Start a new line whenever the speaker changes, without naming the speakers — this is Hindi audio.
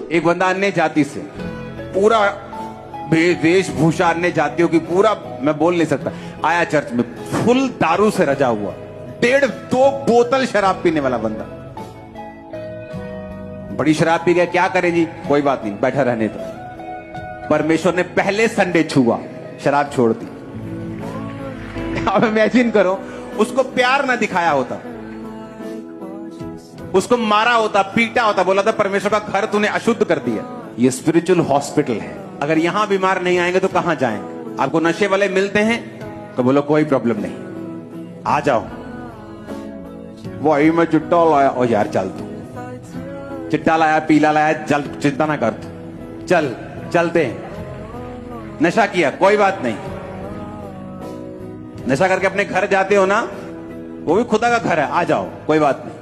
एक बंदा अन्य जाति से, पूरा वेशभूषा अन्य जातियों की, पूरा मैं बोल नहीं सकता, आया चर्च में फुल दारू से रजा हुआ, 1.5-2 बोतल शराब पीने वाला बंदा। बड़ी शराब पी गया, क्या करे जी, कोई बात नहीं, बैठा रहने दो। परमेश्वर ने पहले संडे छुआ, शराब छोड़ दी। अब इमेजिन करो, उसको प्यार ना दिखाया होता, उसको मारा होता, पीटा होता, बोला था परमेश्वर का घर तूने अशुद्ध कर दिया। ये स्पिरिचुअल हॉस्पिटल है। अगर यहां बीमार नहीं आएंगे तो कहां जाएंगे? आपको नशे वाले मिलते हैं तो बोलो कोई प्रॉब्लम नहीं, आ जाओ। वो आई मैं चिट्टा लाया, ओ यार चल तू, चिट्टा लाया, पीला लाया, चल चिंता ना कर तू, चल चलते हैं। नशा किया, कोई बात नहीं, नशा करके अपने घर जाते हो ना, वो भी खुदा का घर है, आ जाओ, कोई बात नहीं।